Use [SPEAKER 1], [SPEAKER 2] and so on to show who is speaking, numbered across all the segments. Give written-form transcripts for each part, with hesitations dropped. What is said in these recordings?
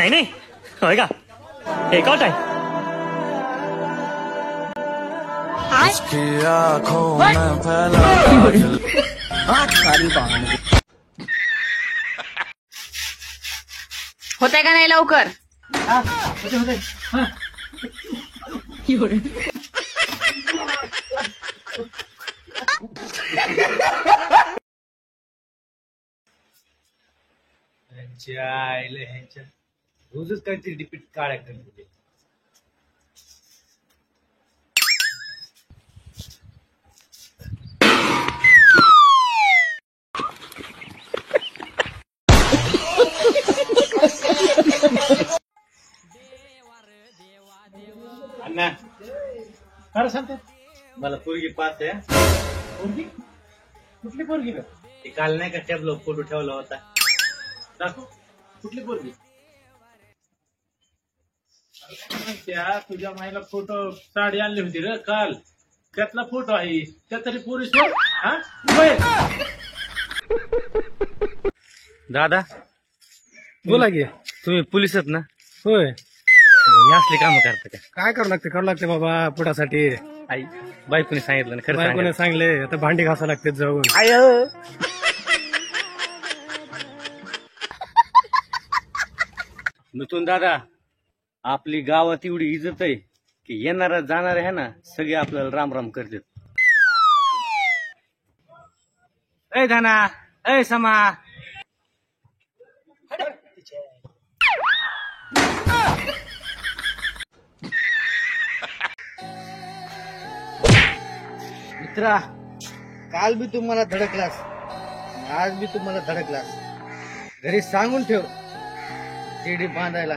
[SPEAKER 1] नाही नाही होय का हे का टाइम
[SPEAKER 2] होतंय का नाही लवकर?
[SPEAKER 3] ह्यांच्या रोजच काहीतरी रिपीट काळ्या करते. अण्णा
[SPEAKER 4] खरं सांगते
[SPEAKER 3] मला पोरगी पास आहे.
[SPEAKER 4] पोरगी कुठली पोरगी ग?
[SPEAKER 3] ते काल नाही का टॅबलो फोटो ठेवला होता.
[SPEAKER 4] दाखव कुठली पोरगी? त्या तुझ्या माईला फोटो साडी आणली होती रे काल, त्यातला फोटो आहे. त्या तरी पोरीस
[SPEAKER 3] दादा
[SPEAKER 5] बोला की.
[SPEAKER 3] तुम्ही पोलीस आहेत ना?
[SPEAKER 5] होय.
[SPEAKER 3] हे असले काम करता का?
[SPEAKER 5] काय करावं लागते बाबा पोटासाठी.
[SPEAKER 3] आई बायकोने सांगितलं ना खरं
[SPEAKER 5] बायकोने सांगले आता भांडी घासावं लागते जाऊन.
[SPEAKER 3] नतून दादा आपली गावात एवढी इज्जत आहे की येणारा जाणार आहे ना सगळे आपल्याला राम राम करतात. ऐ धाना ऐ समा
[SPEAKER 6] मित्रा, काल बी तुम्हाला धडकलास, आज बी तुम्हाला धडकलास. घरी सांगून ठेव शिडी बांधायला.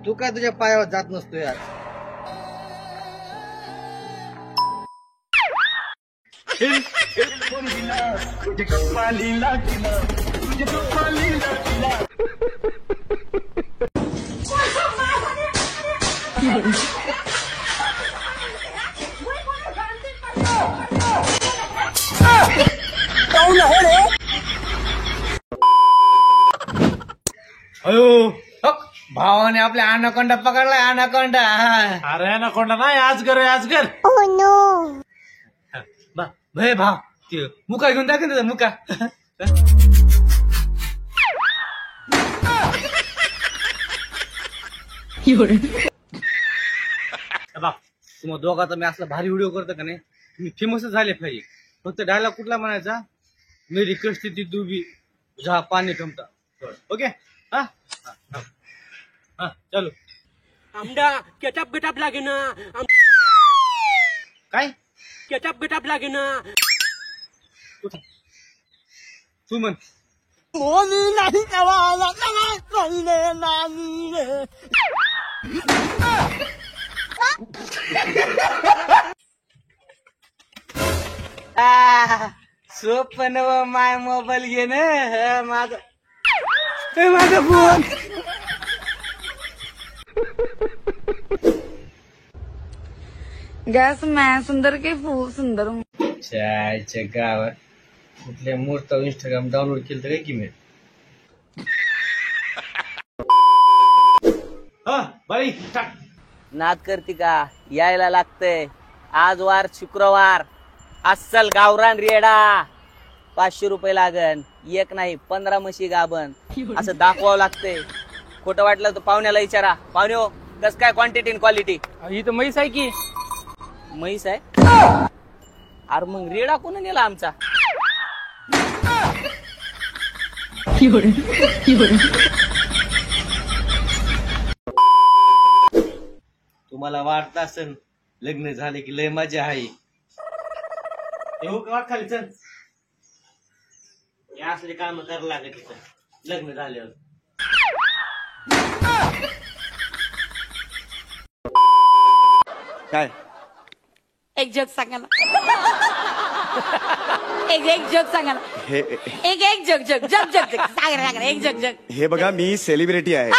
[SPEAKER 6] तू काय तुझ्या पायावर जात नसतो यार.
[SPEAKER 3] अयो भावाने आपल्या अनाकोंडा पकडलाय. अनाकोंडा
[SPEAKER 4] अरे ना कोणता नाही, आजगर आहे आजगर.
[SPEAKER 3] भय भाव ते मुका घेऊन टाकेल त्याचा मुका. तुम्हाला दोघाचा मी असला भारी व्हिडिओ करतो का नाही, तुम्ही फेमसच झाले पाहिजे. फक्त डायलॉग कुठला म्हणायचा, मेरी कष्टी ती तू भी जहा पाणी कमता. ओके हा हा चलो.
[SPEAKER 1] आमदा केचप बेटाप लागे ना.
[SPEAKER 3] काय
[SPEAKER 1] केचप बेटाप लागे ना.
[SPEAKER 3] तू म्हण.
[SPEAKER 6] सोपन माय मोबाईल घे ना माझा फोन.
[SPEAKER 2] गॅस मैं सुंदर के फूल सुंदर हूँ.
[SPEAKER 3] चायच्या गावात कुठल्या मूर्त इंस्टाग्राम डाउनलोड केलं तर काय की मी बाई
[SPEAKER 6] नाद करती का? यायला लागतंय. आज वार शुक्रवार. अस्सल गावरान रेडा 500 रुपये लागन. एक नाही 15 म्हशी गाभण. असं दाखवावं लागतंय. खोटं वाटलं तर पाहुण्याला विचारा. पाहुणे हो कस काय क्वांटिटी आणि क्वालिटी?
[SPEAKER 1] ही तर म्हैस आहे की.
[SPEAKER 6] म्हैस आहे? अरे मग रेडा कोण नेला आमचा?
[SPEAKER 3] तुम्हाला वाटत असेल लग्न झाले की लय मजा आहे. येऊ का खाली चल. हे असले काम करायला लागत तिथं लग्न झाल्यावर.
[SPEAKER 7] काय
[SPEAKER 2] एक जोक सांगा ना. एक जोक सांगा ना.
[SPEAKER 7] हे
[SPEAKER 2] एक जोक सांगा ना. एक जोक.
[SPEAKER 7] हे बघा मी सेलिब्रिटी आहे.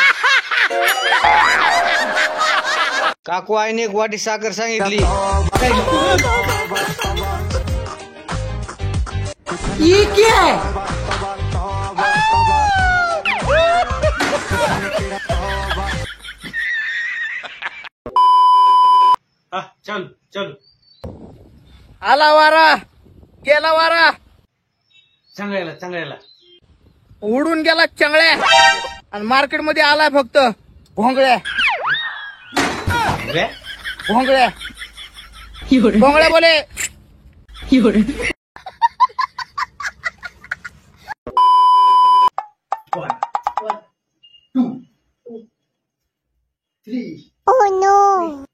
[SPEAKER 6] काकू आईने एक वाटी साखर सांगितली.
[SPEAKER 2] ये क्या है?
[SPEAKER 3] चलो.
[SPEAKER 8] आला वारा गेला वारा
[SPEAKER 3] चांगल्याला
[SPEAKER 8] उडून गेला चंगळ्या आणि मार्केटमध्ये आलाय फक्त भोंगळ्या भोंगळ्या भोंगळ्या बोले
[SPEAKER 9] Oh no!